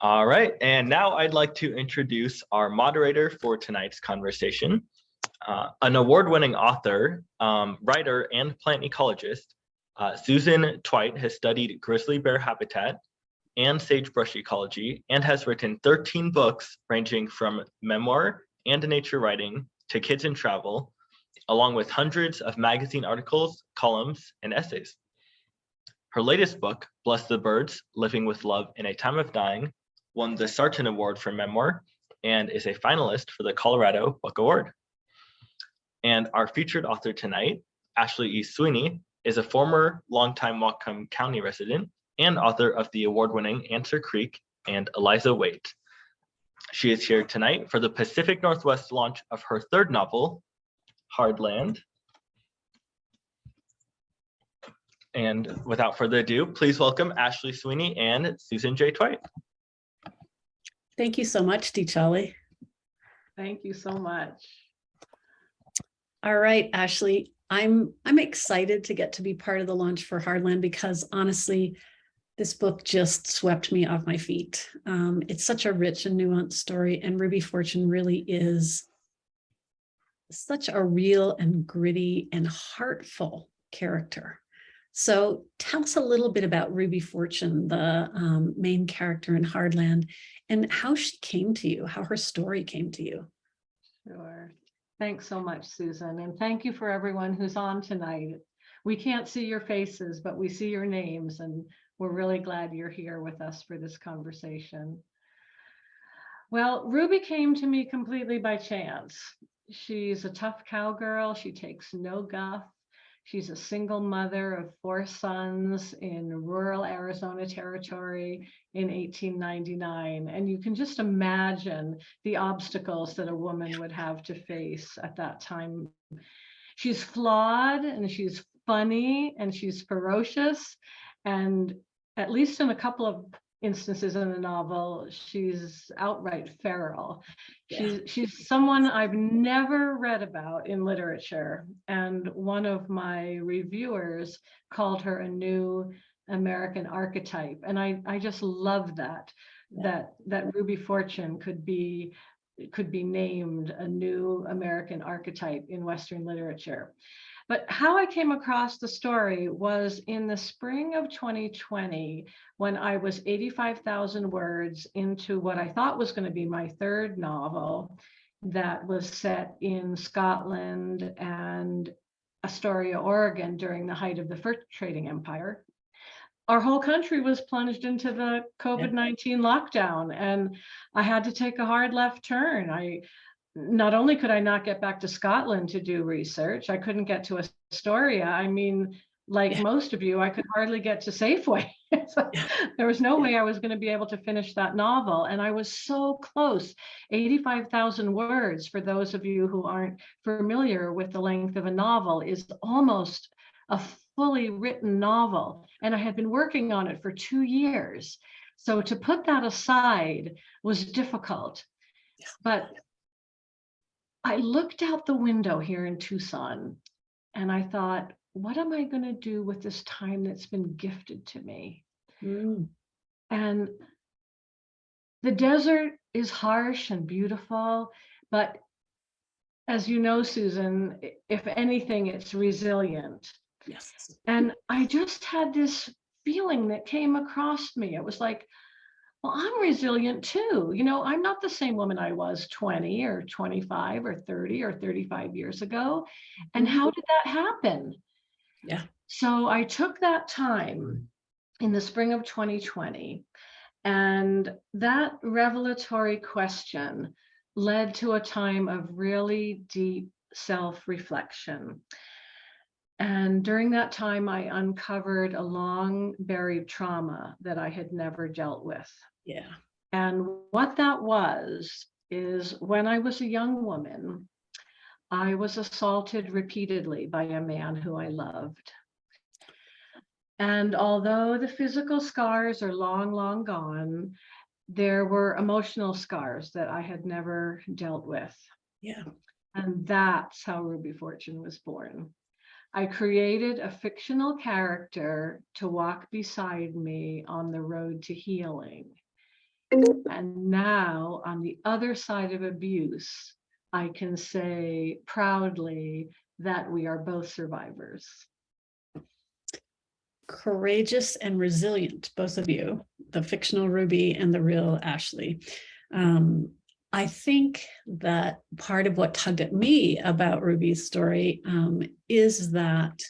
All right, and now I'd like to introduce our moderator for tonight's conversation. An award-winning author, writer, and plant ecologist, Susan Tweit has studied grizzly bear habitat and sagebrush ecology and has written 13 books ranging from memoir and nature writing to kids and travel, along with hundreds of magazine articles, columns, and essays. Her latest book, Bless the Birds, Living with Love in a Time of Dying, won the Sarton Award for Memoir and is a finalist for the Colorado Book Award. And our featured author tonight, Ashley E. Sweeney, is a former longtime Whatcom County resident and author of the award-winning Answer Creek and Eliza Waite. She is here tonight for the Pacific Northwest launch of her third novel, Hardland. And without further ado, please welcome Ashley Sweeney and Susan J. Tweit. Thank you so much, Charlie. Thank you so much. All right, Ashley, I'm excited to get to be part of the launch for Hardland because honestly, this book just swept me off my feet. It's such a rich and nuanced story, and Ruby Fortune really is such a real and gritty and heartful character. So tell us a little bit about Ruby Fortune, the main character in Hardland, and how she came to you, how her story came to you. Sure. Thanks so much, Susan. And thank you for everyone who's on tonight. We can't see your faces, but we see your names, and we're really glad you're here with us for this conversation. Well, Ruby came to me completely by chance. She's a tough cowgirl. She takes no guff. She's a single mother of 4 sons in rural Arizona territory in 1899. And you can just imagine the obstacles that a woman would have to face at that time. She's flawed and she's funny and she's ferocious. And at least in a couple of instances in the novel, she's outright feral. She's someone I've never read about in literature, and one of my reviewers called her a new American archetype, and I just love that Ruby Fortune could be named a new American archetype in Western literature. But how I came across the story was in the spring of 2020, when I was 85,000 words into what I thought was going to be my third novel that was set in Scotland and Astoria, Oregon during the height of the fur trading empire. Our whole country was plunged into the COVID-19 lockdown, and I had to take a hard left turn. Not only could I not get back to Scotland to do research, I couldn't get to Astoria. I mean, like most of you, I could hardly get to Safeway. There was no way I was going to be able to finish that novel. And I was so close. 85,000 words, for those of you who aren't familiar with the length of a novel, is almost a fully written novel. And I had been working on it for 2 years. So to put that aside was difficult. But I looked out the window here in Tucson and I thought, what am I going to do with this time that's been gifted to me? And the desert is harsh and beautiful, but as you know, Susan, if anything, it's resilient. Yes. And I just had this feeling that came across me. It was like, well, I'm resilient too. You know, I'm not the same woman I was 20 or 25 or 30 or 35 years ago. And how did that happen? Yeah. So I took that time in the spring of 2020, and that revelatory question led to a time of really deep self-reflection. And during that time, I uncovered a long buried trauma that I had never dealt with. Yeah. And what that was is when I was a young woman, I was assaulted repeatedly by a man who I loved. And although the physical scars are long, long gone, there were emotional scars that I had never dealt with. Yeah. And that's how Ruby Fortune was born. I created a fictional character to walk beside me on the road to healing. And now on the other side of abuse, I can say proudly that we are both survivors. Courageous and resilient, both of you, the fictional Ruby and the real Ashley. I think that part of what tugged at me about Ruby's story is that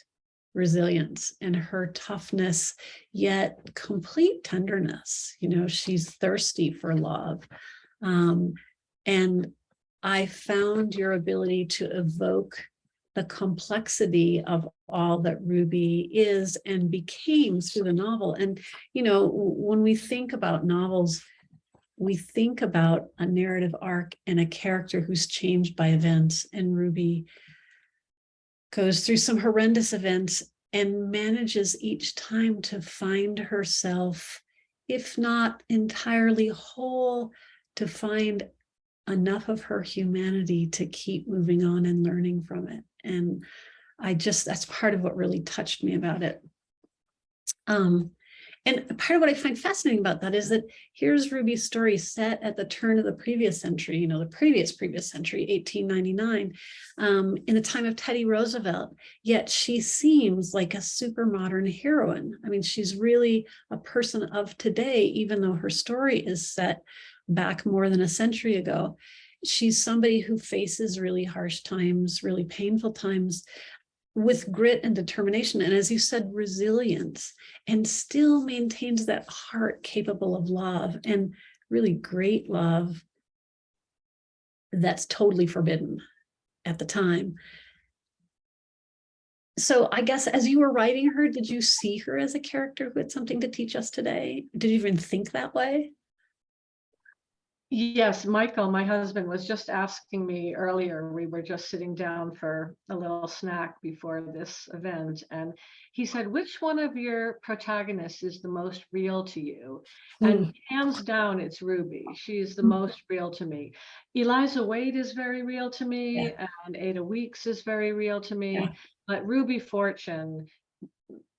resilience and her toughness, yet complete tenderness. You know, she's thirsty for love. And I found your ability to evoke the complexity of all that Ruby is and became through the novel. And, you know, when we think about novels, we think about a narrative arc and a character who's changed by events. And Ruby goes through some horrendous events and manages each time to find herself, if not entirely whole, to find enough of her humanity to keep moving on and learning from it. And that's part of what really touched me about it. And part of what I find fascinating about that is that here's Ruby's story set at the turn of the previous century, you know, the previous century, 1899, in the time of Teddy Roosevelt, yet she seems like a super modern heroine. I mean, she's really a person of today, even though her story is set back more than a century ago. She's somebody who faces really harsh times, really painful times, with grit and determination, and as you said, resilience, and still maintains that heart capable of love, and really great love that's totally forbidden at the time. So I guess as you were writing her, did you see her as a character who had something to teach us today? Did you even think that way? Yes, Michael, my husband, was just asking me earlier. We were just sitting down for a little snack before this event, and he said, which one of your protagonists is the most real to you? And hands down, it's Ruby. She's the most real to me. Eliza Wade is very real to me, and Ada Weeks is very real to me, but Ruby Fortune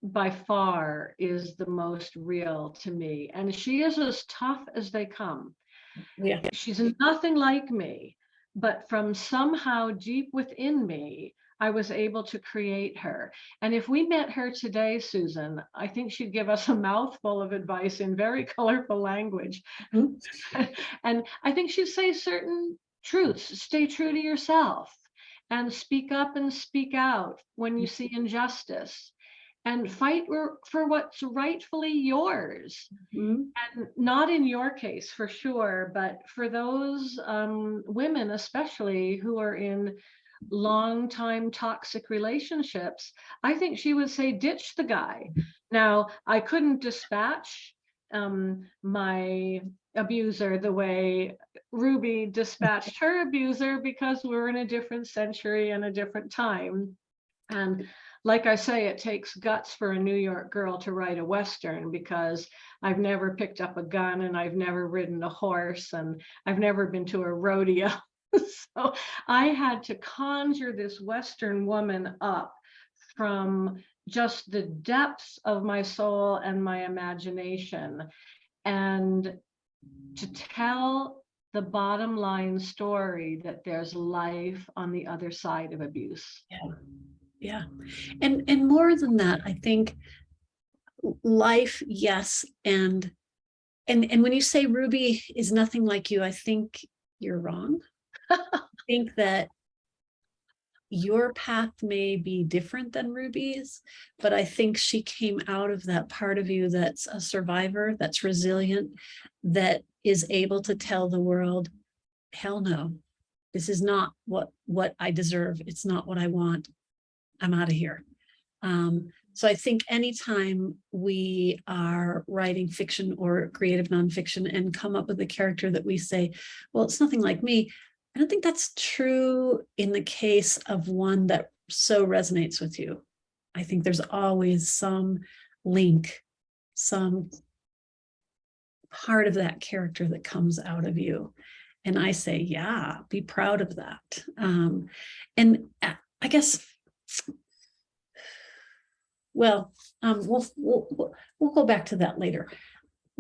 by far is the most real to me. And she is as tough as they come. Yeah. She's nothing like me, but from somehow deep within me, I was able to create her. And if we met her today, Susan, I think she'd give us a mouthful of advice in very colorful language. And I think she'd say certain truths: stay true to yourself and speak up and speak out when you see injustice, and fight for what's rightfully yours. And not in your case, for sure, but for those women, especially who are in long-time toxic relationships, I think she would say, ditch the guy. Now, I couldn't dispatch my abuser the way Ruby dispatched her abuser, because we're in a different century and a different time. And like I say, it takes guts for a New York girl to write a Western, because I've never picked up a gun, and I've never ridden a horse, and I've never been to a rodeo. So I had to conjure this Western woman up from just the depths of my soul and my imagination, and to tell the bottom line story that there's life on the other side of abuse. Yeah. And more than that, I think life, yes. And when you say Ruby is nothing like you, I think you're wrong. I think that your path may be different than Ruby's, but I think she came out of that part of you that's a survivor, that's resilient, that is able to tell the world, hell no, this is not what I deserve. It's not what I want. I'm out of here. So I think anytime we are writing fiction or creative nonfiction and come up with a character that we say, well, it's nothing like me, I don't think that's true in the case of one that so resonates with you. I think there's always some link, some part of that character that comes out of you. And I say, yeah, be proud of that. And I guess, well, we'll go back to that later.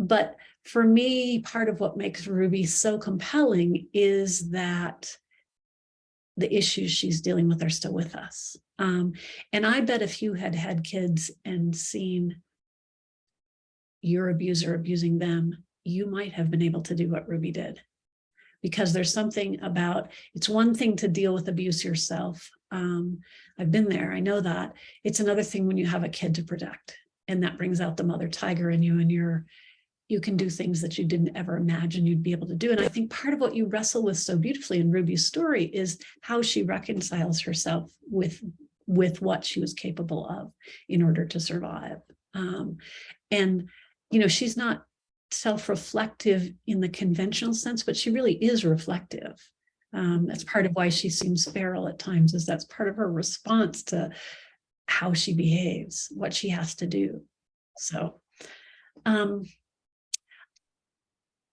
But for me, part of what makes Ruby so compelling is that the issues she's dealing with are still with us. And I bet if you had had kids and seen your abuser abusing them, you might have been able to do what Ruby did. Because there's something about, it's one thing to deal with abuse yourself. I've been there, I know that. It's another thing when you have a kid to protect, and that brings out the mother tiger in you, and you can do things that you didn't ever imagine you'd be able to do. And I think part of what you wrestle with so beautifully in Ruby's story is how she reconciles herself with what she was capable of in order to survive. And, she's not self-reflective in the conventional sense, but she really is reflective. That's part of why she seems feral at times, is that's part of her response to how she behaves, what she has to do. So,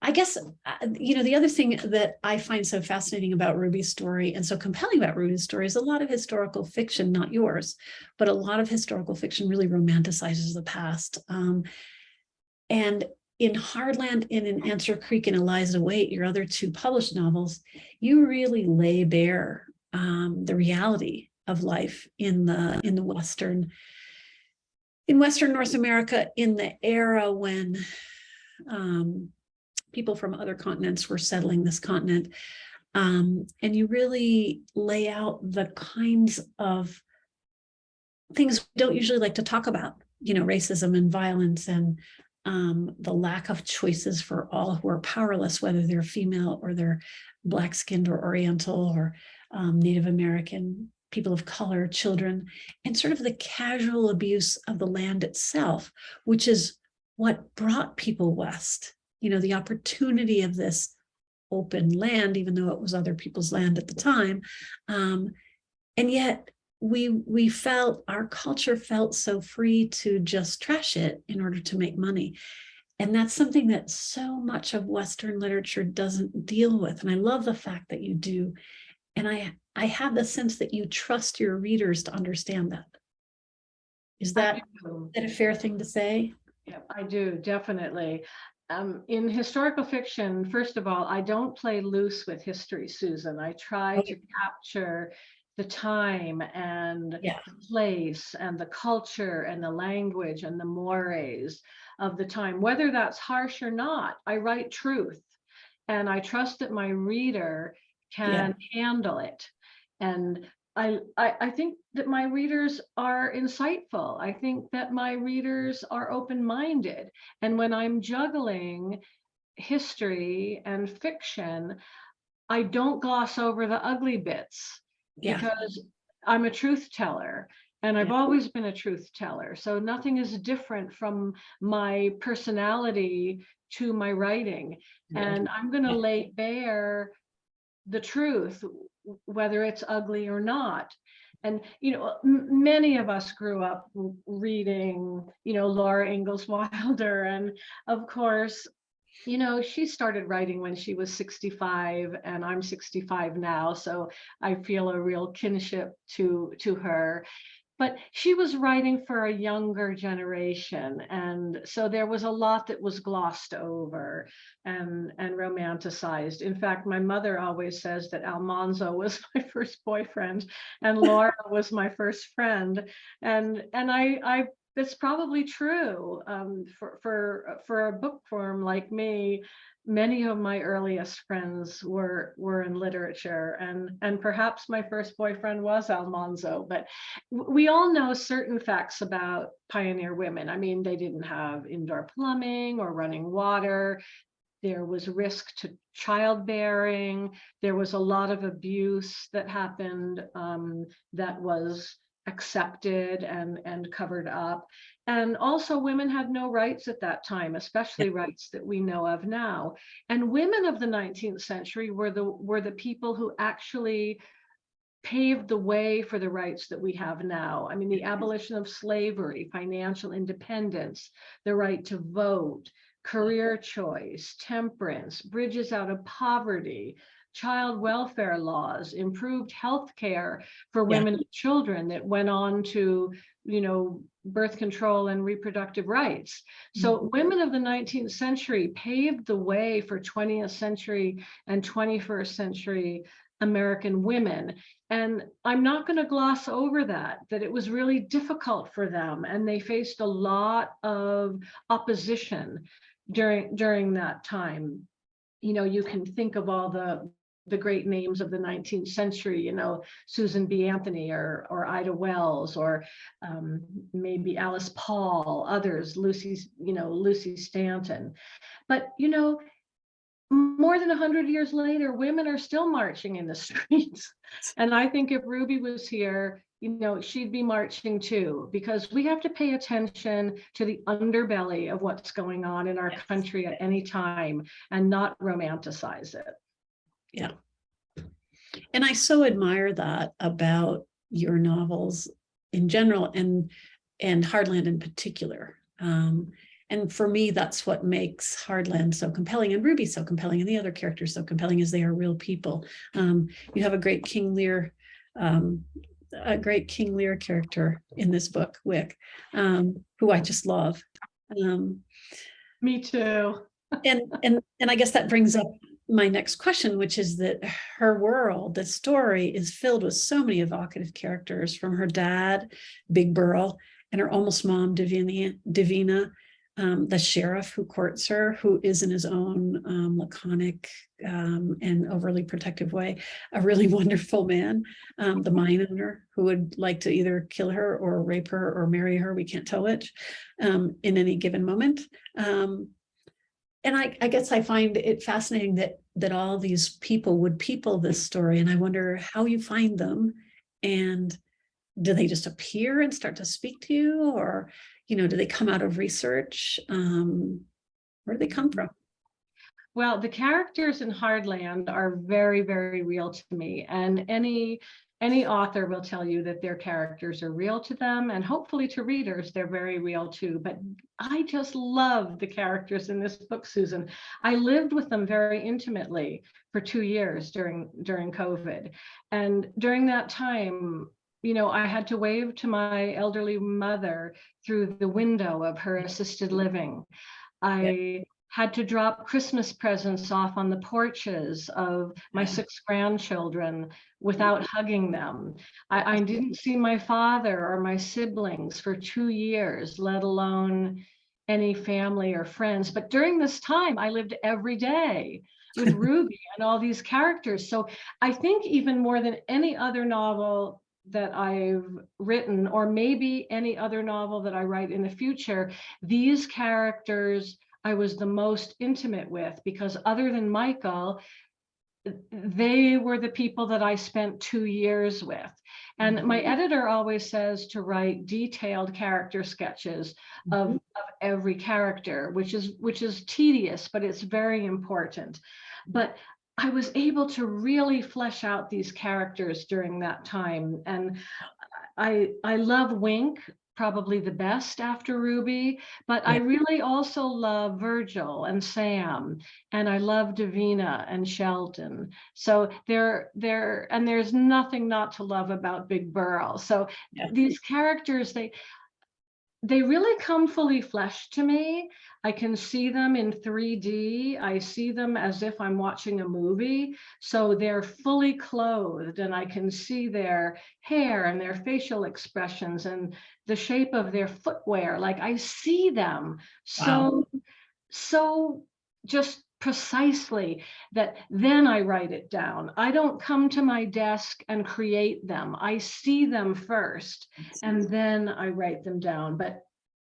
I guess, the other thing that I find so fascinating about Ruby's story and so compelling about Ruby's story is a lot of historical fiction, not yours, but a lot of historical fiction really romanticizes the past. And in Hardland and in Answer Creek and Eliza Waite, your other two published novels, you really lay bare the reality of life in Western North America, in the era when people from other continents were settling this continent. And you really lay out the kinds of things we don't usually like to talk about, racism and violence, and the lack of choices for all who are powerless, whether they're female or they're Black-skinned or Oriental or Native American, people of color, children, and sort of the casual abuse of the land itself, which is what brought people west. The opportunity of this open land, even though it was other people's land at the time. And yet we felt, our culture felt so free to just trash it in order to make money. And that's something that so much of Western literature doesn't deal with. And I love the fact that you do. And I have the sense that you trust your readers to understand that. Is that a fair thing to say? Yeah, I do, definitely. In historical fiction, first of all, I don't play loose with history, Susan. I try to capture the time and the place and the culture and the language and the mores of the time, whether that's harsh or not. I write truth, and I trust that my reader can handle it. And I think that my readers are insightful. I think that my readers are open-minded. And when I'm juggling history and fiction, I don't gloss over the ugly bits, because I'm a truth teller, and I've always been a truth teller. So nothing is different from my personality to my writing. And I'm going to lay bare the truth, whether it's ugly or not. And, many of us grew up reading, Laura Ingalls Wilder. And of course, she started writing when she was 65, and I'm 65 now. So I feel a real kinship to her. But she was writing for a younger generation. And so there was a lot that was glossed over and romanticized. In fact, my mother always says that Almanzo was my first boyfriend and Laura was my first friend. And I that's probably true. For a bookworm like me, many of my earliest friends were in literature, and perhaps my first boyfriend was Almanzo. But we all know certain facts about pioneer women. I mean, they didn't have indoor plumbing or running water. There was risk to childbearing. There was a lot of abuse that happened that was accepted and covered up. And also women had no rights at that time, especially rights that we know of now. And women of the 19th century were the people who actually paved the way for the rights that we have now. I mean, the abolition of slavery, financial independence, the right to vote, career choice, temperance, bridges out of poverty, child welfare laws, improved health care for Yeah. women and children that went on to, birth control and reproductive rights. So women of the 19th century paved the way for 20th century and 21st century American women. And I'm not going to gloss over that it was really difficult for them, and they faced a lot of opposition during that time. You can think of all the great names of the 19th century, Susan B. Anthony or Ida Wells, or maybe Alice Paul, others, Lucy Stanton. But, more than 100 years later, women are still marching in the streets. And I think if Ruby was here, she'd be marching too, because we have to pay attention to the underbelly of what's going on in our country at any time and not romanticize it. Yeah. And I so admire that about your novels in general, and Hardland in particular. And for me, that's what makes Hardland so compelling, and Ruby so compelling, and the other characters so compelling, is they are real people. You have a great King Lear character in this book, Wick, who I just love. Me too. and I guess that brings up my next question, which is that her world, the story, is filled with so many evocative characters, from her dad, Big Burl, and her almost mom, Davina, the sheriff who courts her, who is in his own laconic and overly protective way a really wonderful man, the mine owner who would like to either kill her or rape her or marry her, we can't tell which, in any given moment. And I guess I find it fascinating that all these people would people this story, and I wonder how you find them, and do they just appear and start to speak to you, or do they come out of research? Where do they come from? Well, the characters in Hardland are very, very real to me, and any author will tell you that their characters are real to them, and hopefully to readers they're very real too. But I just love the characters in this book, Susan. I lived with them very intimately for 2 years during COVID, and during that time, I had to wave to my elderly mother through the window of her assisted living. I had to drop Christmas presents off on the porches of my 6 grandchildren without hugging them. I didn't see my father or my siblings for 2 years, let alone any family or friends. But during this time, I lived every day with Ruby and all these characters. So I think even more than any other novel that I've written, or maybe any other novel that I write in the future, these characters I was the most intimate with, because other than Michael, they were the people that I spent 2 years with. And my editor always says to write detailed character sketches of every character, which is tedious, but it's very important. But I was able to really flesh out these characters during that time. And I love Wink probably the best after Ruby, but I really also love Virgil and Sam, and I love Davina and Sheldon. So there's nothing not to love about Big Burl. So these characters, they really come fully fleshed to me. I can see them in 3D. I see them as if I'm watching a movie. So they're fully clothed, and I can see their hair and their facial expressions and the shape of their footwear. Like, I see them so just precisely that then I write it down. I don't come to my desk and create them. I see them first, and then I write them down. But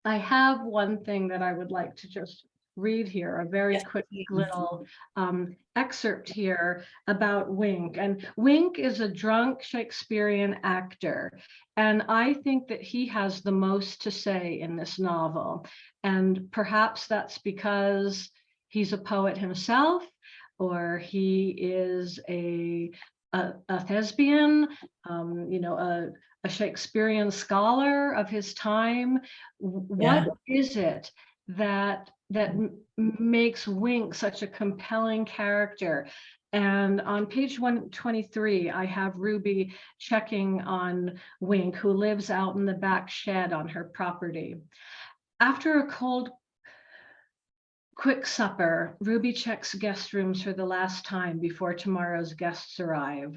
I have one thing that I would like to just read here, a very quick little excerpt here about Wink. And Wink is a drunk Shakespearean actor, and I think that he has the most to say in this novel. And perhaps that's because he's a poet himself, or he is a thespian, a Shakespearean scholar of his time. What is it that makes Wink such a compelling character? And on page 123, I have Ruby checking on Wink, who lives out in the back shed on her property. After a cold, quick supper, Ruby checks guest rooms for the last time before tomorrow's guests arrive.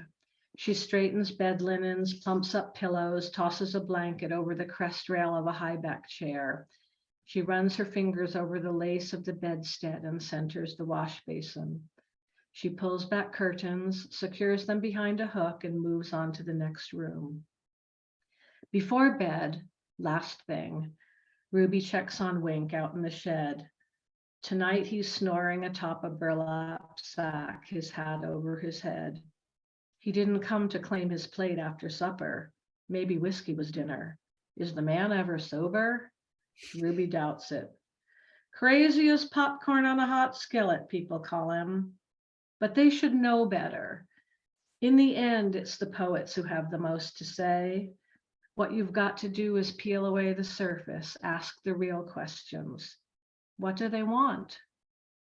She straightens bed linens, plumps up pillows, tosses a blanket over the crest rail of a high-back chair. She runs her fingers over the lace of the bedstead and centers the wash basin. She pulls back curtains, secures them behind a hook, and moves on to the next room. Before bed, last thing, Ruby checks on Wink out in the shed. Tonight he's snoring atop a burlap sack, his hat over his head. He didn't come to claim his plate after supper. Maybe whiskey was dinner. Is the man ever sober? Ruby doubts it. Crazy as popcorn on a hot skillet, people call him. But they should know better. In the end, it's the poets who have the most to say. What you've got to do is peel away the surface, ask the real questions. What do they want?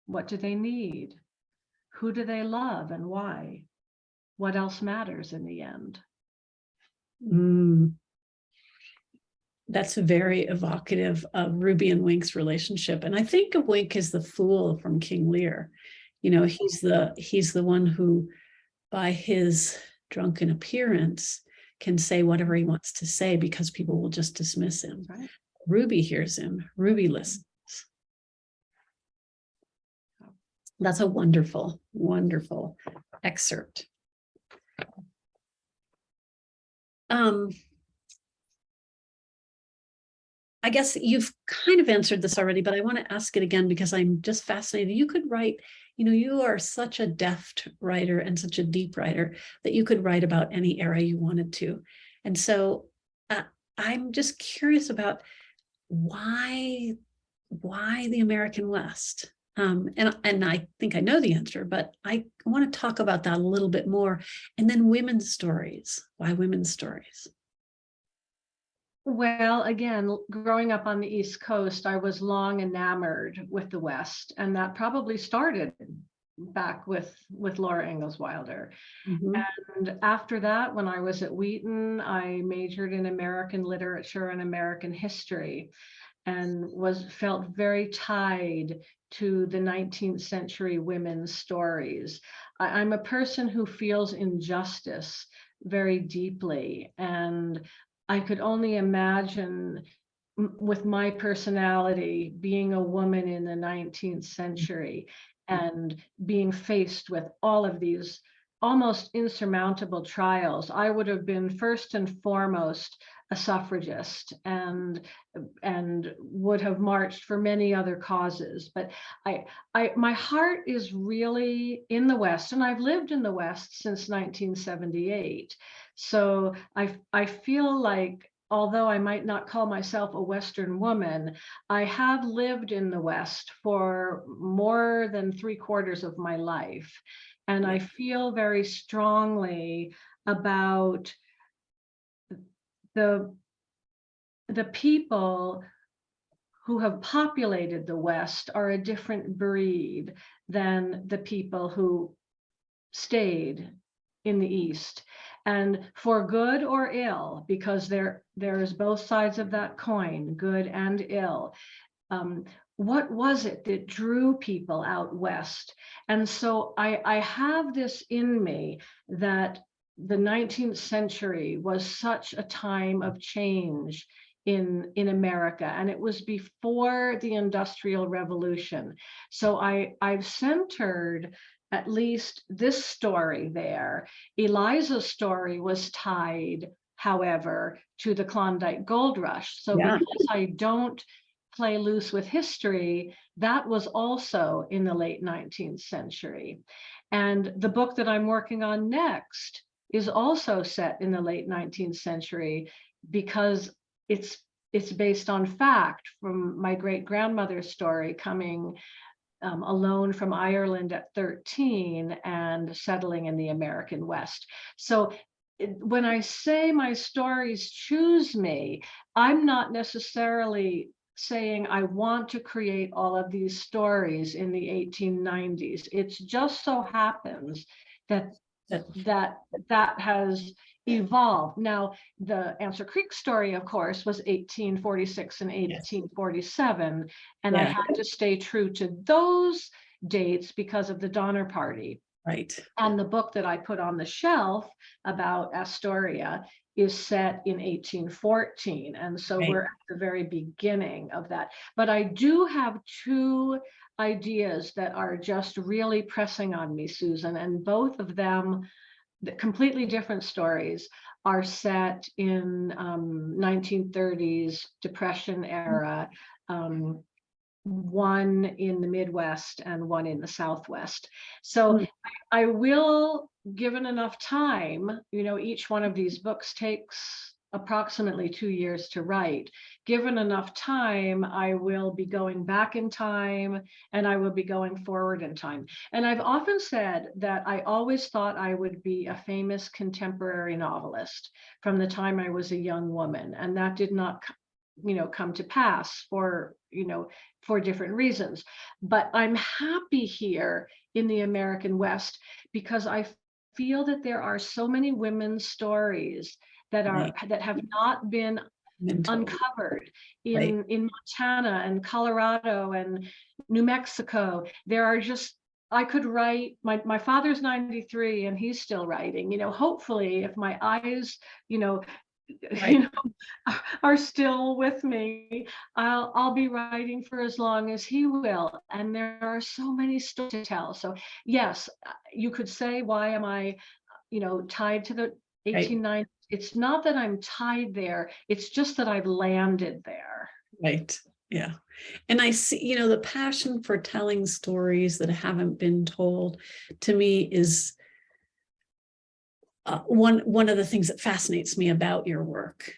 What do they need? Who do they love and why? What else matters in the end? That's very evocative of Ruby and Wink's relationship. And I think of Wink as the fool from King Lear. You know, he's the one who, by his drunken appearance, can say whatever he wants to say because people will just dismiss him. Right. Ruby hears him. Ruby listens. That's a wonderful, wonderful excerpt. I guess you've kind of answered this already, but I want to ask it again because I'm just fascinated. You could write, you know, you are such a deft writer and such a deep writer that you could write about any era you wanted to. And so I'm just curious about why the American West? And I think I know the answer, but I want to talk about that a little bit more. And then women's stories. Why women's stories? Well, again, growing up on the East Coast, I was long enamored with the West, and that probably started back with Laura Ingalls Wilder. And after that, when I was at Wheaton, I majored in American literature and American history, and felt very tied to the 19th century women's stories. I'm a person who feels injustice very deeply, and I could only imagine with my personality being a woman in the 19th century and being faced with all of these almost insurmountable trials. I would have been first and foremost a suffragist and would have marched for many other causes. But my heart is really in the West, and I've lived in the West since 1978. So I feel like, although I might not call myself a Western woman, I have lived in the West for more than 3/4 of my life. And I feel very strongly about the people who have populated the West are a different breed than the people who stayed in the East. And for good or ill, because there is both sides of that coin, good and ill. What was it that drew people out West? And so I have this in me that the 19th century was such a time of change in America, and it was before the Industrial Revolution. So I've centered at least this story there. Eliza's story was tied, however, to the Klondike Gold Rush. So because I don't play loose with history, that was also in the late 19th century. And the book that I'm working on next is also set in the late 19th century because it's based on fact from my great-grandmother's story, coming alone from Ireland at 13 and settling in the American West. So when I say my stories choose me, I'm not necessarily saying I want to create all of these stories in the 1890s. It's just so happens that that has evolved. Now, the Answer Creek story, of course, was 1846 and 1847, and I had to stay true to those dates because of the Donner Party. Right. And the book that I put on the shelf about Astoria is set in 1814. And so we're at the very beginning of that. But I do have two ideas that are just really pressing on me, Susan, and both of them, the completely different stories, are set in 1930s Depression era. One in the Midwest and one in the Southwest. So I will, given enough time, each one of these books takes approximately 2 years to write. Given enough time, I will be going back in time and I will be going forward in time. And I've often said that I always thought I would be a famous contemporary novelist from the time I was a young woman. And that did not come to pass for different reasons. But I'm happy here in the American West because I feel that there are so many women's stories that have not been uncovered in Montana and Colorado and New Mexico. There are just, I could write, my father's 93 and he's still writing, hopefully if my eyes, are still with me, I'll be writing for as long as he will. And there are so many stories to tell. So yes, you could say, why am I, tied to the 1890s? It's not that I'm tied there. It's just that I've landed there. Right. Yeah. And I see, the passion for telling stories that haven't been told, to me, is one of the things that fascinates me about your work.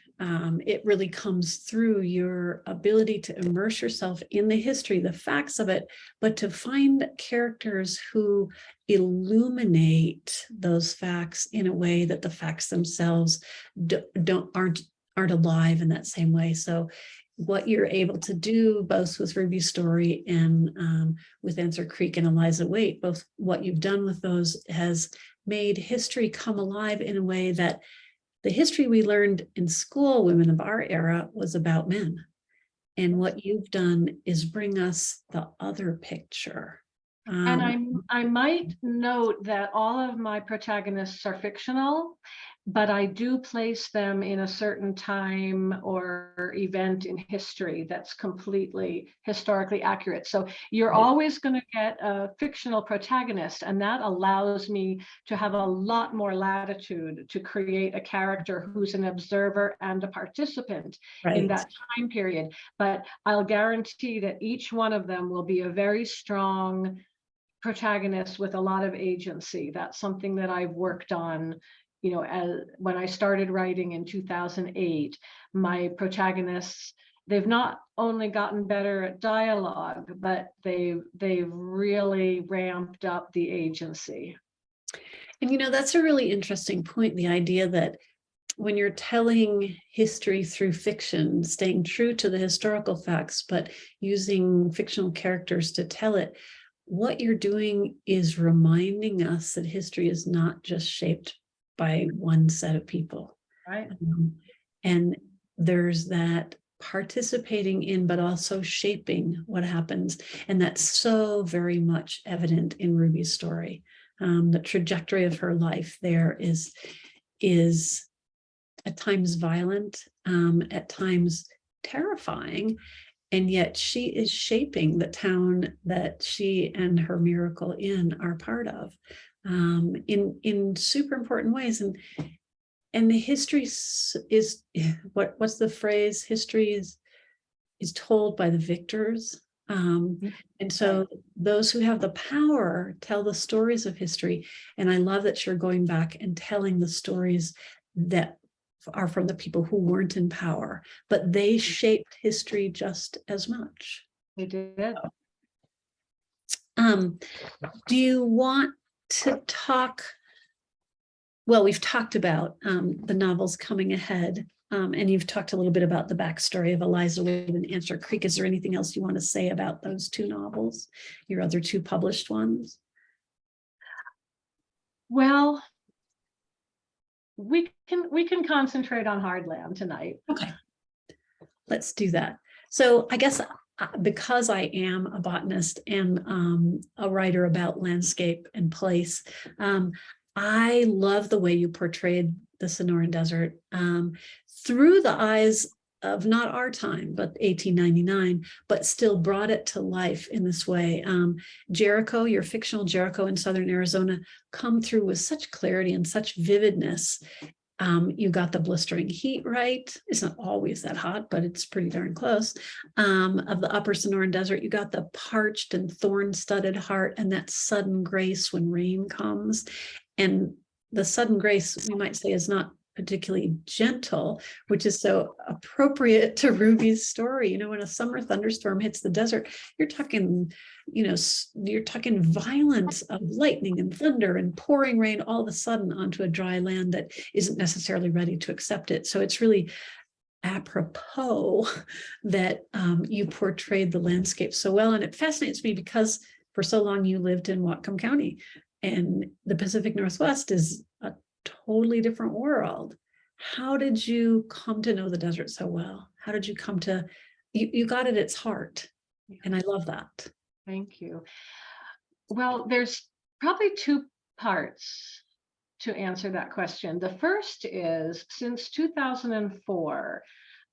It really comes through your ability to immerse yourself in the history, the facts of it, but to find characters who illuminate those facts in a way that the facts themselves aren't alive in that same way. So what you're able to do, both with Ruby's story and with Answer Creek and Eliza Waite, both what you've done with those has made history come alive in a way that the history we learned in school, women of our era, was about men. And what you've done is bring us the other picture. And I might note that all of my protagonists are fictional, but I do place them in a certain time or event in history that's completely historically accurate. So you're always going to get a fictional protagonist, and that allows me to have a lot more latitude to create a character who's an observer and a participant in that time period. But I'll guarantee that each one of them will be a very strong protagonist with a lot of agency. That's something that I've worked on. When I started writing in 2008, my protagonists, they've not only gotten better at dialogue, but they've really ramped up the agency. And that's a really interesting point, the idea that when you're telling history through fiction, staying true to the historical facts, but using fictional characters to tell it, what you're doing is reminding us that history is not just shaped by one set of people. Right. And there's that participating in, but also shaping what happens. And that's so very much evident in Ruby's story. The trajectory of her life there is at times violent, at times terrifying. And yet she is shaping the town that she and her miracle inn are part of, in super important ways. And the history is what's the phrase? History is told by the victors. And so those who have the power tell the stories of history. And I love that you're going back and telling the stories that are from the people who weren't in power, but they shaped history just as much. They did. Do you want to talk? Well, we've talked about the novels coming ahead. And you've talked a little bit about the backstory of Eliza Wade and Answer Creek. Is there anything else you want to say about those two novels, your other two published ones? Well, we can concentrate on Hardland tonight. Okay, let's do that. So I guess because I am a botanist and a writer about landscape and place, I love the way you portrayed the Sonoran Desert through the eyes of not our time, but 1899, but still brought it to life in this way. Jericho, your fictional Jericho in southern Arizona, come through with such clarity and such vividness. You got the blistering heat right. It's not always that hot, but it's pretty darn close. Of the upper Sonoran Desert, you got the parched and thorn-studded heart and that sudden grace when rain comes. And the sudden grace, we might say, is not particularly gentle, which is so appropriate to Ruby's story. You know, when a summer thunderstorm hits the desert, you're talking, you're talking violence of lightning and thunder and pouring rain all of a sudden onto a dry land that isn't necessarily ready to accept it. So it's really apropos that you portrayed the landscape so well. And it fascinates me because for so long you lived in Whatcom County, and the Pacific Northwest is a totally different world. How did you come to know the desert so well? How did you come to, you got at its heart, and I love that. Thank you. Well, there's probably two parts to answer that question. The first is, since 2004,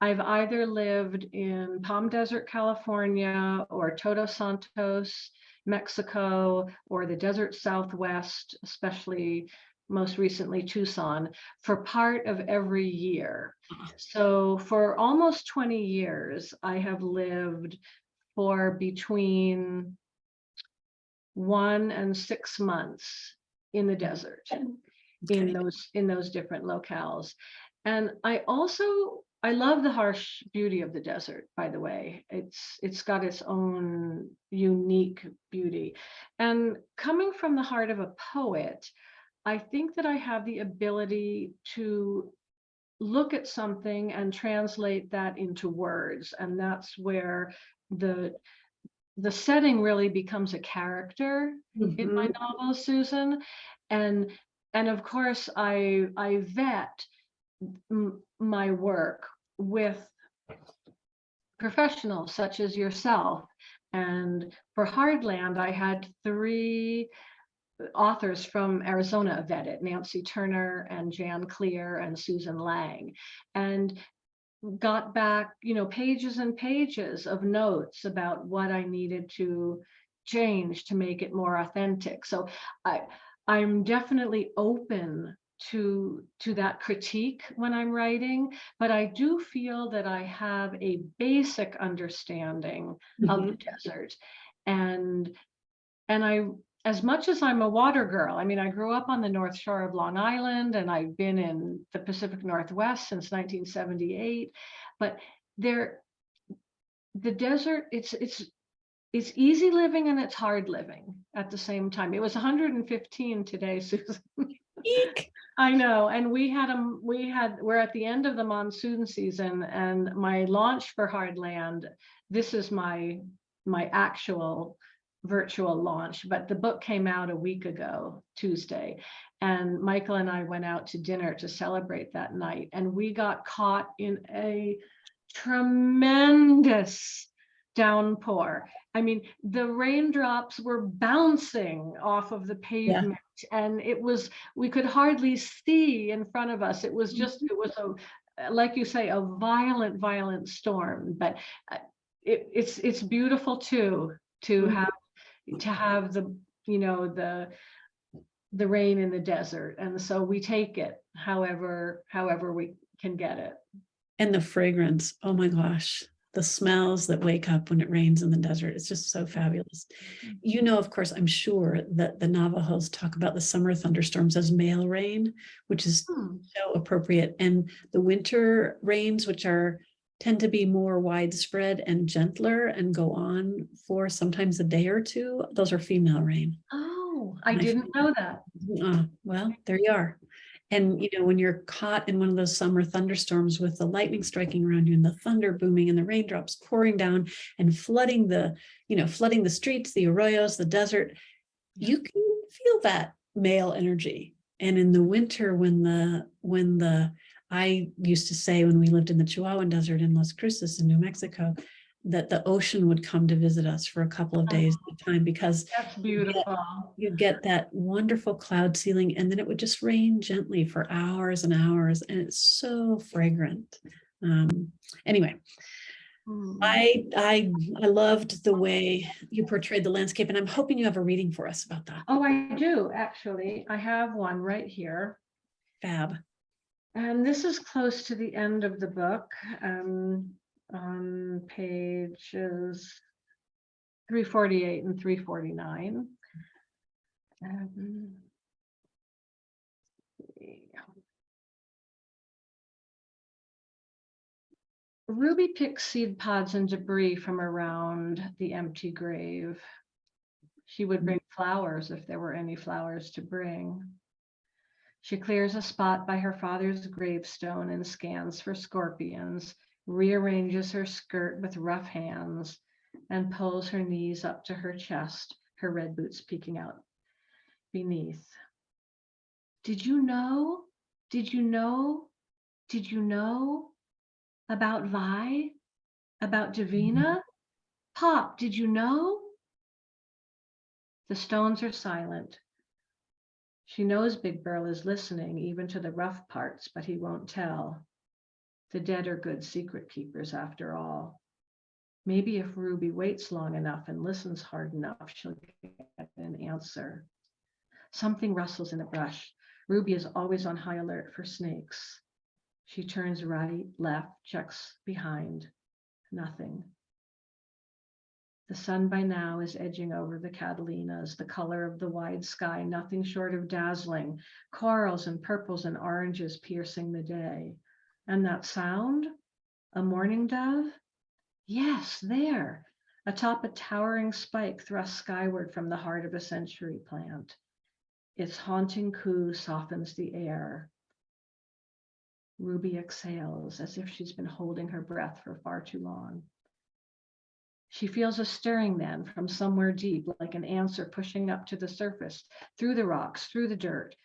I've either lived in Palm Desert, California, or Todos Santos, Mexico, or the desert Southwest, especially most recently Tucson, for part of every year. So for almost 20 years, I have lived for between 1 and 6 months in the desert, in those different locales. And I love the harsh beauty of the desert, by the way. It's got its own unique beauty. And coming from the heart of a poet, I think that I have the ability to look at something and translate that into words. And that's where the setting really becomes a character in my novel, Susan. And of course, I vet my work with professionals such as yourself. And for Hardland, I had 3 authors from Arizona vetted: Nancy Turner and Jan Clear and Susan Lang, and got back, pages and pages of notes about what I needed to change to make it more authentic. So I'm definitely open to that critique when I'm writing, but I do feel that I have a basic understanding of the desert. And I, as much as I'm a water girl, I mean, I grew up on the North Shore of Long Island, and I've been in the Pacific Northwest since 1978. But the desert, it's easy living and it's hard living at the same time. It was 115 today, Susan. Eek. I know, and we're at the end of the monsoon season, and my launch for Hardland, this is my actual virtual launch, but the book came out a week ago, Tuesday, and Michael and I went out to dinner to celebrate that night, and we got caught in a tremendous downpour. I mean, the raindrops were bouncing off of the pavement, and we could hardly see in front of us. It was like you say, a violent storm, but it's beautiful too, to have the rain in the desert. And so we take it however we can get it. And the fragrance, oh my gosh, the smells that wake up when it rains in the desert. It's just so fabulous. Of course, I'm sure that the Navajos talk about the summer thunderstorms as male rain, which is so appropriate. And the winter rains, which tend to be more widespread and gentler and go on for sometimes a day or two, those are female rain. Oh, I didn't know that. Well, there you are. And, when you're caught in one of those summer thunderstorms with the lightning striking around you and the thunder booming and the raindrops pouring down and flooding the streets, the arroyos, the desert, you can feel that male energy. And in the winter, I used to say when we lived in the Chihuahuan Desert in Las Cruces in New Mexico, that the ocean would come to visit us for a couple of days at a time, because That's beautiful. you get that wonderful cloud ceiling, and then it would just rain gently for hours and hours, and it's so fragrant. Anyway, I loved the way you portrayed the landscape, and I'm hoping you have a reading for us about that. Oh, I do, actually. I have one right here. Fab. And this is close to the end of the book, on pages 348 and 349. Ruby picks seed pods and debris from around the empty grave. She would bring flowers if there were any flowers to bring. She clears a spot by her father's gravestone and scans for scorpions, rearranges her skirt with rough hands, and pulls her knees up to her chest, her red boots peeking out beneath. Did you know? Did you know? Did you know about Vi? About Davina? Pop, did you know? The stones are silent. She knows Big Burl is listening, even to the rough parts, but he won't tell. The dead are good secret keepers, after all. Maybe if Ruby waits long enough and listens hard enough, she'll get an answer. Something rustles in the brush. Ruby is always on high alert for snakes. She turns right, left, checks behind. Nothing. The sun by now is edging over the Catalinas, the color of the wide sky, nothing short of dazzling, corals and purples and oranges piercing the day. And that sound? A mourning dove? Yes, there, atop a towering spike thrust skyward from the heart of a century plant. Its haunting coo softens the air. Ruby exhales as if she's been holding her breath for far too long. She feels a stirring then from somewhere deep, like an answer pushing up to the surface, through the rocks, through the dirt.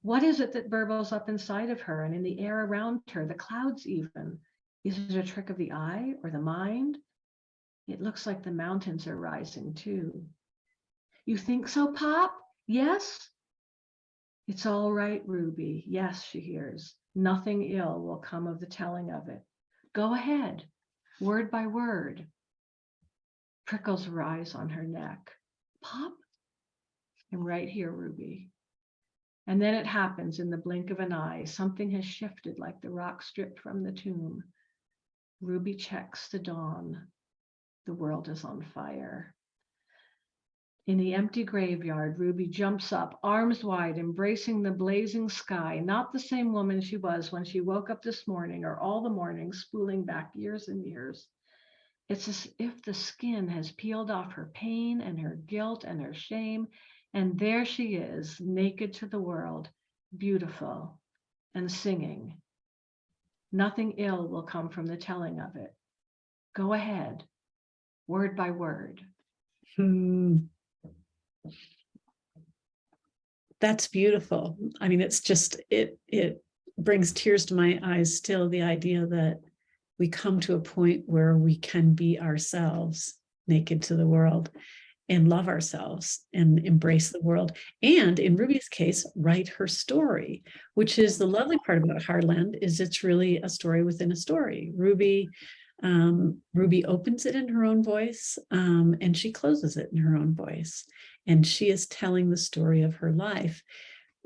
What is it that burbles up inside of her and in the air around her, the clouds even? Is it a trick of the eye or the mind? It looks like the mountains are rising too. You think so, Pop? Yes? It's all right, Ruby. Yes, she hears. Nothing ill will come of the telling of it. Go ahead, word by word. Prickles rise on her neck. Pop? I'm right here, Ruby. And then it happens in the blink of an eye. Something has shifted like the rock stripped from the tomb. Ruby checks the dawn. The world is on fire. In the empty graveyard, Ruby jumps up, arms wide, embracing the blazing sky, not the same woman she was when she woke up this morning or all the mornings spooling back years and years. It's as if the skin has peeled off her pain and her guilt and her shame, and there she is, naked to the world, beautiful and singing. Nothing ill will come from the telling of it. Go ahead, word by word. That's beautiful. I mean, it's just, it brings tears to my eyes still, the idea that we come to a point where we can be ourselves naked to the world and love ourselves and embrace the world. And in Ruby's case, write her story, which is the lovely part about Hardland, is it's really a story within a story. Ruby opens it in her own voice, and she closes it in her own voice. And she is telling the story of her life,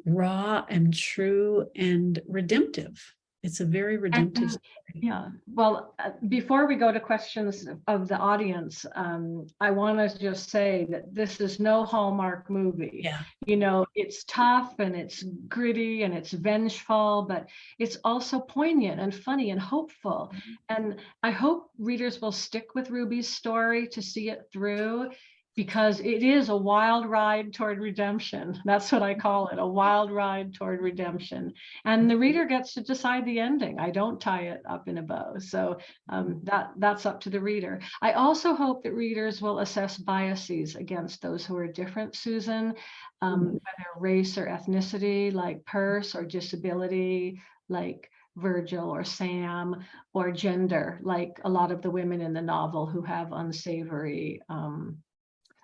raw and true and redemptive. It's a very redemptive story. Yeah, well, before we go to questions of the audience, I want to just say that this is no Hallmark movie. Yeah. You know, it's tough and it's gritty and it's vengeful, but it's also poignant and funny and hopeful. And I hope readers will stick with Ruby's story to see it through, because it is a wild ride toward redemption. That's what I call it, a wild ride toward redemption. And the reader gets to decide the ending. I don't tie it up in a bow. So that's up to the reader. I also hope that readers will assess biases against those who are different, Susan, whether race or ethnicity, like Perse, or disability, like Virgil or Sam, or gender, like a lot of the women in the novel who have unsavory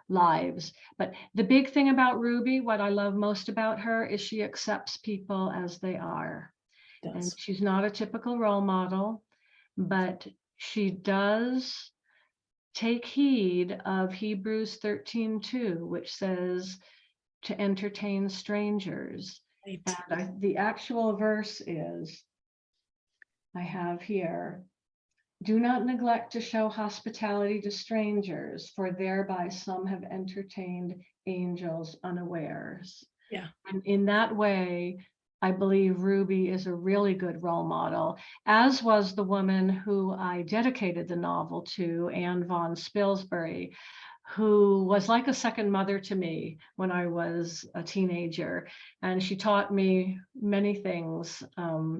lives. But the big thing about Ruby, what I love most about her, is she accepts people as they are. And she's not a typical role model, but she does take heed of Hebrews 13:2, which says to entertain strangers. Right. And the actual verse is, I have here, do not neglect to show hospitality to strangers, for thereby some have entertained angels unawares. Yeah. And in that way, I believe Ruby is a really good role model, as was the woman who I dedicated the novel to, Anne von Spilsbury, who was like a second mother to me when I was a teenager. And she taught me many things,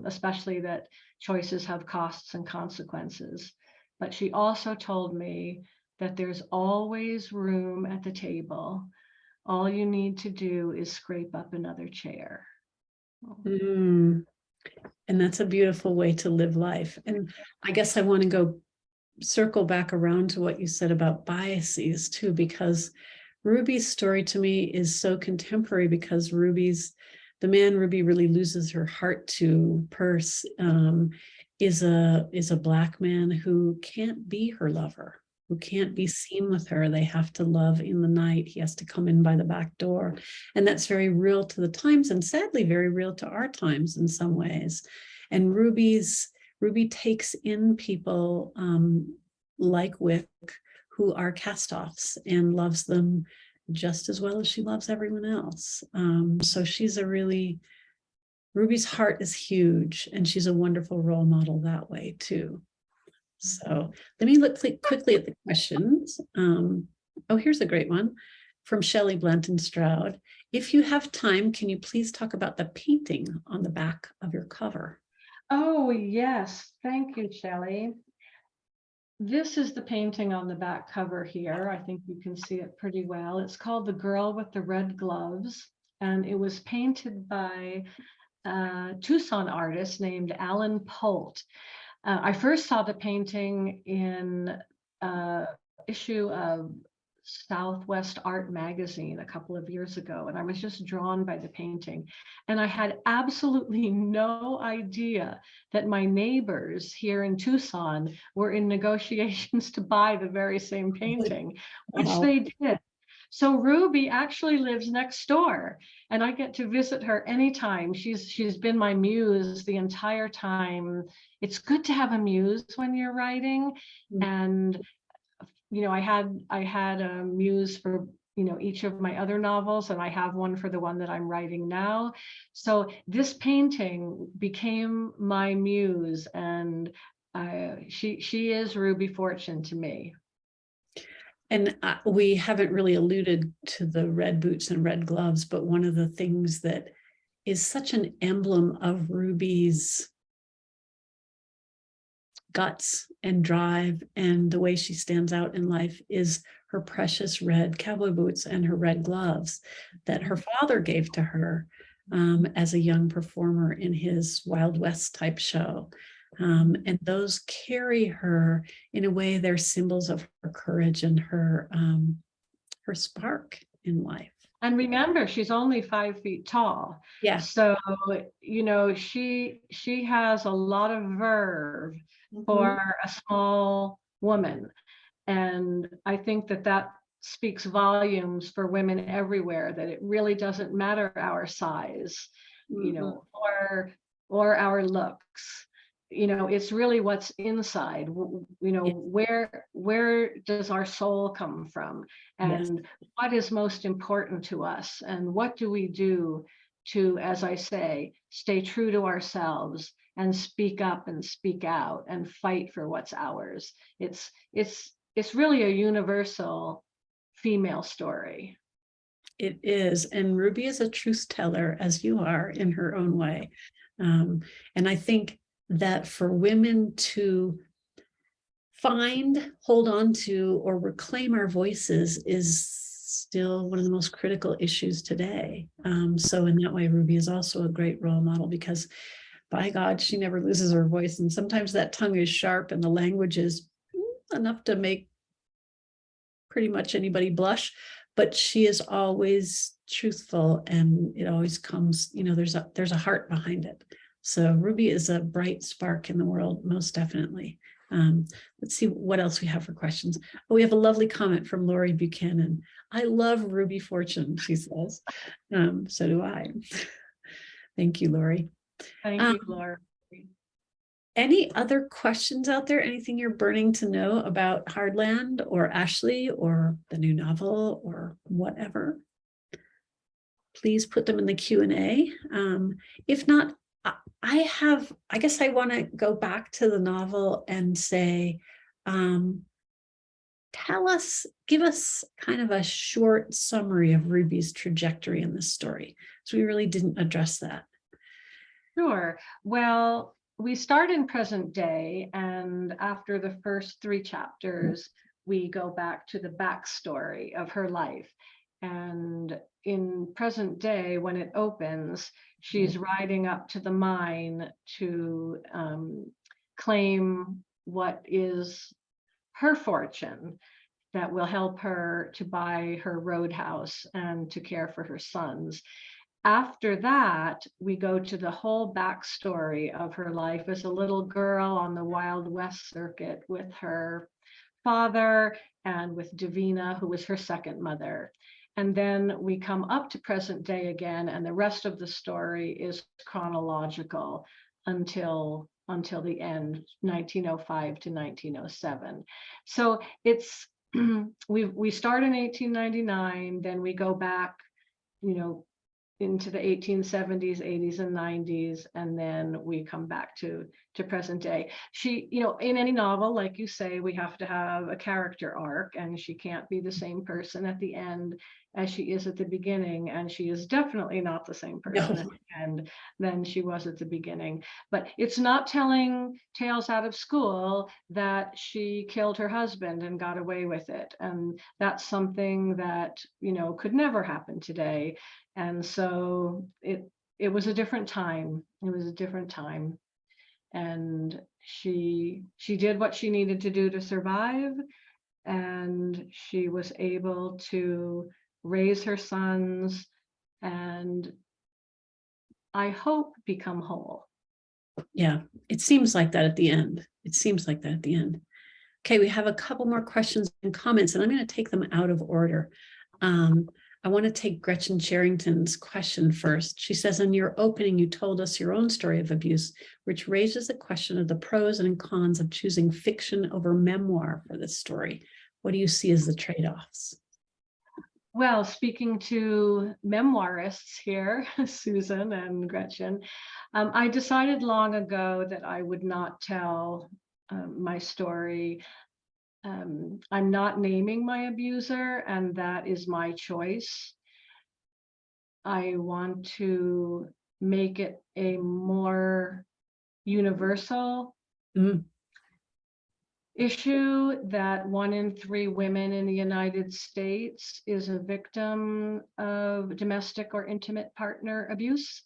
especially that choices have costs and consequences. But she also told me that there's always room at the table. All you need to do is scrape up another chair. And that's a beautiful way to live life. And I guess I want to circle back around to what you said about biases too, because Ruby's story to me is so contemporary, because the man Ruby really loses her heart to, Perse, is a Black man who can't be her lover, who can't be seen with her. They have to love in the night. He has to come in by the back door. And that's very real to the times, and sadly very real to our times in some ways. And Ruby takes in people like Wick, who are cast-offs, and loves them just as well as she loves everyone else. So Ruby's heart is huge, and she's a wonderful role model that way too. So let me look quickly at the questions. Oh, here's a great one from Shelley Blanton Stroud. If you have time, can you please talk about the painting on the back of your cover? Oh, yes. Thank you, Shelley. This is the painting on the back cover here. I think you can see it pretty well. It's called The Girl with the Red Gloves, and it was painted by a Tucson artist named Alan Polt. I first saw the painting in an issue of Southwest Art magazine a couple of years ago, and I was just drawn by the painting. And I had absolutely no idea that my neighbors here in Tucson were in negotiations to buy the very same painting, which they did. So Ruby actually lives next door, and I get to visit her anytime. She's been my muse the entire time. It's good to have a muse when you're writing. And you know, I had a muse for, you know, each of my other novels, and I have one for the one that I'm writing now. So this painting became my muse, and she is Ruby Fortune to me. And we haven't really alluded to the red boots and red gloves, but one of the things that is such an emblem of Ruby's guts and drive and the way she stands out in life is her precious red cowboy boots and her red gloves that her father gave to her as a young performer in his Wild West type show. And those carry her in a way. They're symbols of her courage and her spark in life. And remember, she's only 5 feet tall. Yeah. So, you know, she has a lot of verve for a small woman. And I think that speaks volumes for women everywhere, that it really doesn't matter our size, you know, or our looks. You know, it's really what's inside. You know, where does our soul come from, and what is most important to us, and what do we do to, as I say, stay true to ourselves and speak up and speak out and fight for what's ours. It's really a universal female story. It is. And Ruby is a truth teller, as you are, in her own way. And I think that for women to find, hold on to, or reclaim our voices is still one of the most critical issues today. So in that way, Ruby is also a great role model, because by God, she never loses her voice. And sometimes that tongue is sharp and the language is enough to make pretty much anybody blush, but she is always truthful, and it always comes, there's a heart behind it. So Ruby is a bright spark in the world, most definitely. Let's see what else we have for questions. Oh, we have a lovely comment from Lori Buchanan. I love Ruby Fortune, she says. So do I. Thank you, Lori. Thank you, Laura. Any other questions out there? Anything you're burning to know about Hardland or Ashley or the new novel or whatever? Please put them in the Q&A. If not, I guess I want to go back to the novel and say, give us kind of a short summary of Ruby's trajectory in this story. So we really didn't address that. Sure. Well, we start in present day, and after the first 3 chapters, we go back to the backstory of her life. And in present day, when it opens, she's riding up to the mine to claim what is her fortune that will help her to buy her roadhouse and to care for her sons. After that, we go to the whole backstory of her life as a little girl on the Wild West circuit with her father and with Davina, who was her second mother. And then we come up to present day again, and the rest of the story is chronological until the end, 1905 to 1907. So it's we start in 1899, then we go back, into the 1870s, 80s, and 90s, and then we come back to present day. She, in any novel, like you say, we have to have a character arc, and she can't be the same person at the end as she is at the beginning, and she is definitely not the same person at the end than she was at the beginning. But it's not telling tales out of school that she killed her husband and got away with it, and that's something that could never happen today. And so it was a different time. It was a different time. And she did what she needed to do to survive. And she was able to raise her sons and, I hope, become whole. Yeah, it seems like that at the end. It seems like that at the end. Okay, we have a couple more questions and comments, and I'm going to take them out of order. I want to take Gretchen Charrington's question first. She says, in your opening, you told us your own story of abuse, which raises the question of the pros and cons of choosing fiction over memoir for this story. What do you see as the trade-offs? Well, speaking to memoirists here, Susan and Gretchen, I decided long ago that I would not tell my story. I'm not naming my abuser, and that is my choice. I want to make it a more universal issue that 1 in 3 women in the United States is a victim of domestic or intimate partner abuse.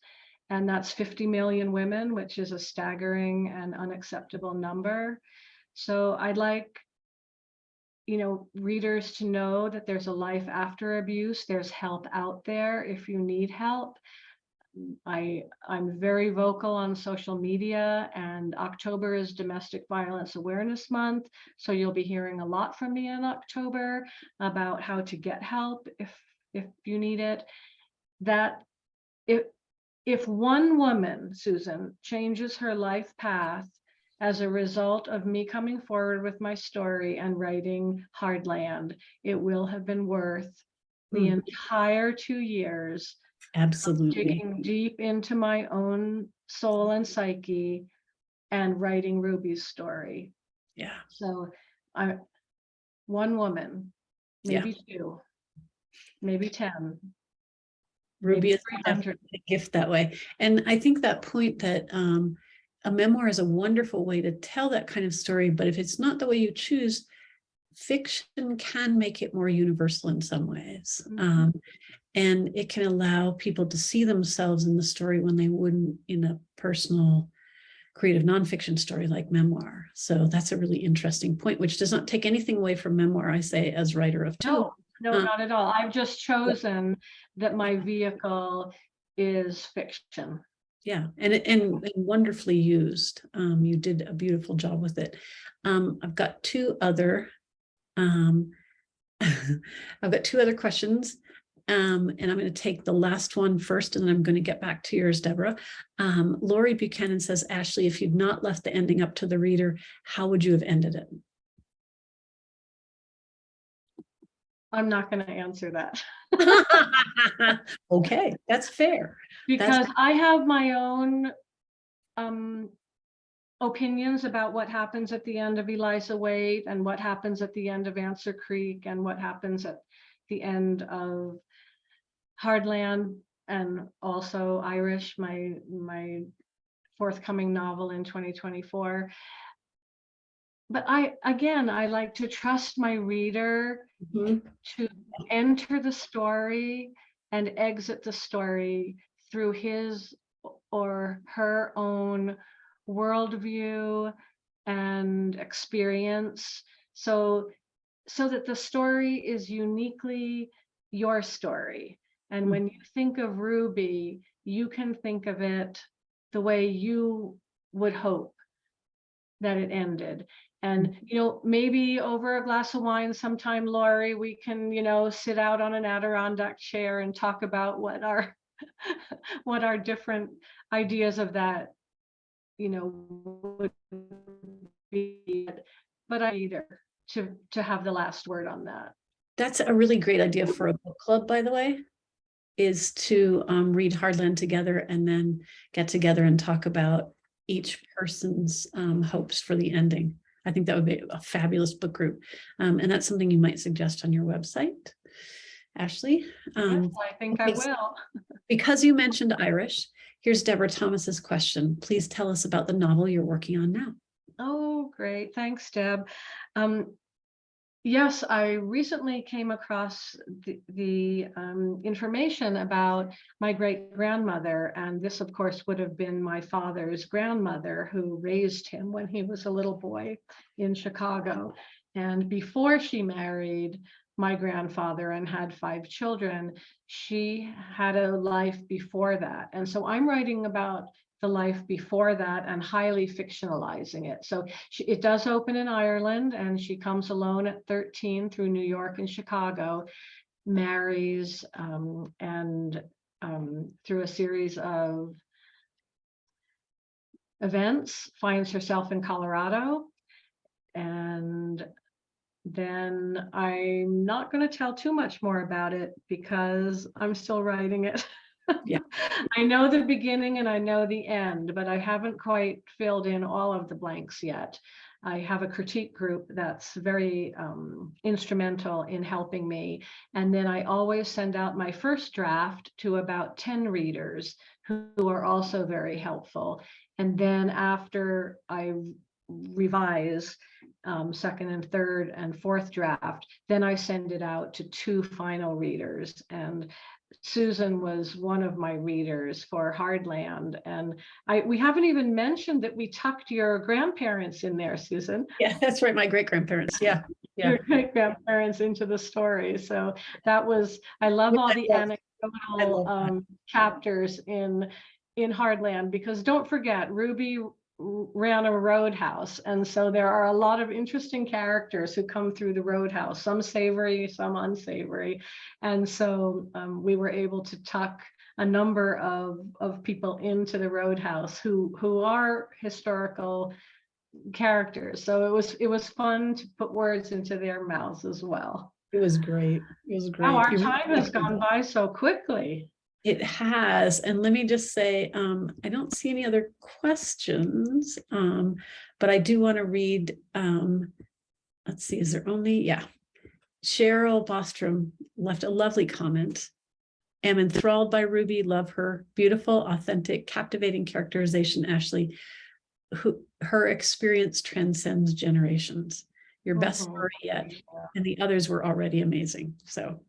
And that's 50 million women, which is a staggering and unacceptable number. So I'd like readers to know that there's a life after abuse. There's help out there if you need help. I'm very vocal on social media, and October is Domestic Violence Awareness Month. So you'll be hearing a lot from me in October about how to get help if you need it. That if one woman, Susan, changes her life path as a result of me coming forward with my story and writing Hardland, it will have been worth the entire 2 years. Absolutely. Digging deep into my own soul and psyche and writing Ruby's story. Yeah. So one woman, maybe 2. maybe 10. Ruby Maybe is 300. a gift that way. And I think that point that a memoir is a wonderful way to tell that kind of story, but if it's not the way you choose, fiction can make it more universal in some ways. And it can allow people to see themselves in the story when they wouldn't in a personal, creative nonfiction story like memoir. So that's a really interesting point, which does not take anything away from memoir, I say, as writer of two. No, not at all. I've just chosen that my vehicle is fiction. Yeah, and wonderfully used. You did a beautiful job with it. I've got two other questions. And I'm going to take the last one first, and then I'm going to get back to yours, Deborah. Lori Buchanan says, Ashley, if you'd not left the ending up to the reader, how would you have ended it? I'm not going to answer that. Okay, that's fair. Because I have my own opinions about what happens at the end of Eliza Wade and what happens at the end of Answer Creek and what happens at the end of Hardland, and also Irish, my forthcoming novel in 2024. But I like to trust my reader to enter the story and exit the story through his or her own worldview and experience, so that the story is uniquely your story. And when you think of Ruby, you can think of it the way you would hope that it ended. And, maybe over a glass of wine sometime, Lori, we can, sit out on an Adirondack chair and talk about what our what our different ideas of that, would be. But I either to have the last word on that. That's a really great idea for a book club, by the way, is to read Hardland together and then get together and talk about each person's hopes for the ending. I think that would be a fabulous book group. And that's something you might suggest on your website, Ashley. Yes, I think I will. Because you mentioned Irish, here's Deborah Thomas's question. Please tell us about the novel you're working on now. Oh, great. Thanks, Deb. Yes, I recently came across the information about my great-grandmother, and this, of course, would have been my father's grandmother who raised him when he was a little boy in Chicago. And before she married my grandfather and had 5 children, she had a life before that. And so I'm writing about the life before that and highly fictionalizing it. So it does open in Ireland, and she comes alone at 13 through New York and Chicago, marries, and through a series of events, finds herself in Colorado. And then I'm not going to tell too much more about it because I'm still writing it. Yeah. I know the beginning and I know the end, but I haven't quite filled in all of the blanks yet. I have a critique group that's very instrumental in helping me. And then I always send out my first draft to about 10 readers who are also very helpful. And then after I revise second and third and fourth draft, then I send it out to 2 final readers. And Susan was one of my readers for Hardland, and we haven't even mentioned that we tucked your grandparents in there, Susan. Yeah, that's right, my great-grandparents. Yeah. Your great-grandparents into the story. So that was, I love all the anecdotal chapters in Hardland, because don't forget, Ruby ran a roadhouse, and so there are a lot of interesting characters who come through the roadhouse, some savory, some unsavory, and so we were able to tuck a number of people into the roadhouse who are historical characters. So it was fun to put words into their mouths as well. It was great. It was great. Wow, our time has gone by so quickly. It has. And let me just say, I don't see any other questions, but I do want to read, let's see, is there only, yeah. Cheryl Bostrom left a lovely comment. Am enthralled by Ruby, love her. Beautiful, authentic, captivating characterization, Ashley. Her experience transcends generations. Your best story yet. And the others were already amazing. So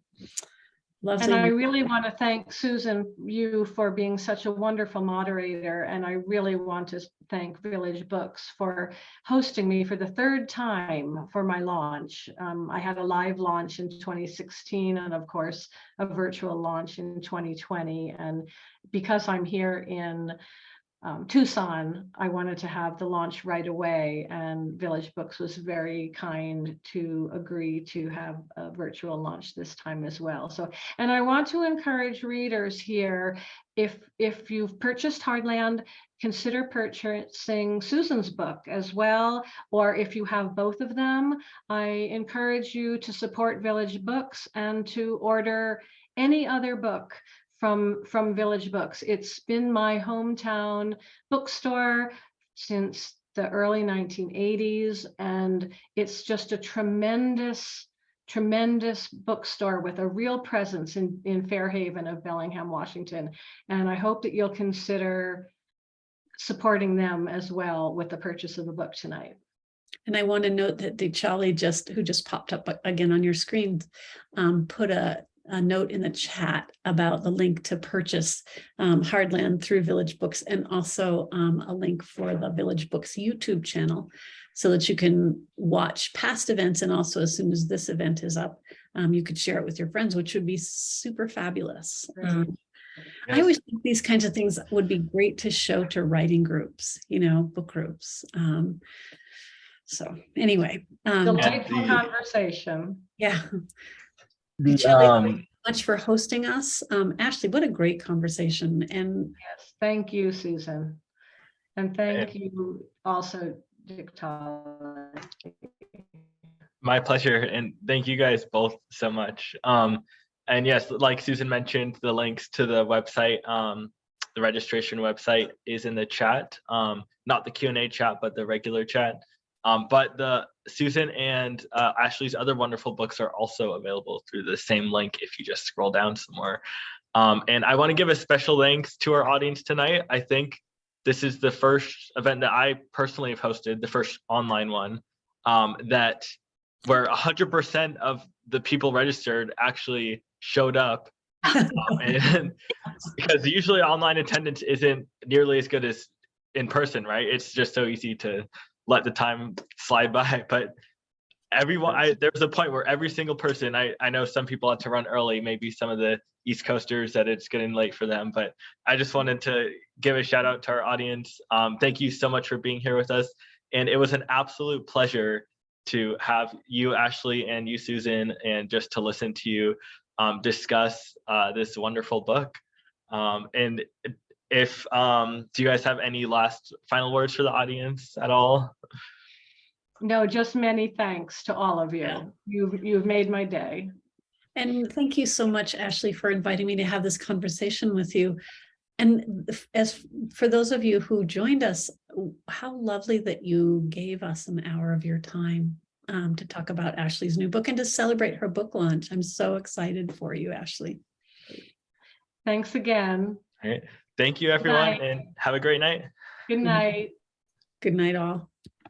lovely. And I really want to thank Susan, you for being such a wonderful moderator. And I really want to thank Village Books for hosting me for the third time for my launch. I had a live launch in 2016 and of course, a virtual launch in 2020. And because I'm here in Tucson, I wanted to have the launch right away, and Village Books was very kind to agree to have a virtual launch this time as well. So, and I want to encourage readers here, if you've purchased Hardland, consider purchasing Susan's book as well, or if you have both of them, I encourage you to support Village Books and to order any other book from Village Books. It's been my hometown bookstore since the early 1980s, and it's just a tremendous bookstore with a real presence in Fairhaven of Bellingham, Washington. And I hope that you'll consider supporting them as well with the purchase of the book tonight. And I want to note that Dechali who just popped up again on your screen, put a note in the chat about the link to purchase Hardland through Village Books, and also a link for the Village Books YouTube channel so that you can watch past events. And also, as soon as this event is up, you could share it with your friends, which would be super fabulous. Yes. I always think these kinds of things would be great to show to writing groups, book groups. So anyway, Delightful conversation. yeah. The, Thank you much for hosting us. Ashley, what a great conversation. And yes, thank you, Susan. And thank you also, Dechali. My pleasure, and thank you guys both so much. And yes, like Susan mentioned, the links to the website, the registration website is in the chat, not the Q&A chat, but the regular chat. But the Susan and Ashley's other wonderful books are also available through the same link if you just scroll down some more. And I want to give a special thanks to our audience tonight. I think this is the first event that I personally have hosted, the first online one, that where 100% of the people registered actually showed up. And because usually online attendance isn't nearly as good as in person, right? It's just so easy to let the time slide by. But everyone, there was a point where every single person, I know some people had to run early, maybe some of the East Coasters that it's getting late for them, but I just wanted to give a shout out to our audience. Thank you so much for being here with us. And it was an absolute pleasure to have you, Ashley, and you, Susan, and just to listen to you discuss this wonderful book. And if do you guys have any last final words for the audience at all? No, just many thanks to all of you. Yeah. You've made my day. And thank you so much, Ashley, for inviting me to have this conversation with you. And as for those of you who joined us, how lovely that you gave us an hour of your time to talk about Ashley's new book and to celebrate her book launch. I'm so excited for you, Ashley. Thanks again. All right. Thank you, everyone, and have a great night. Good night. Good night, all.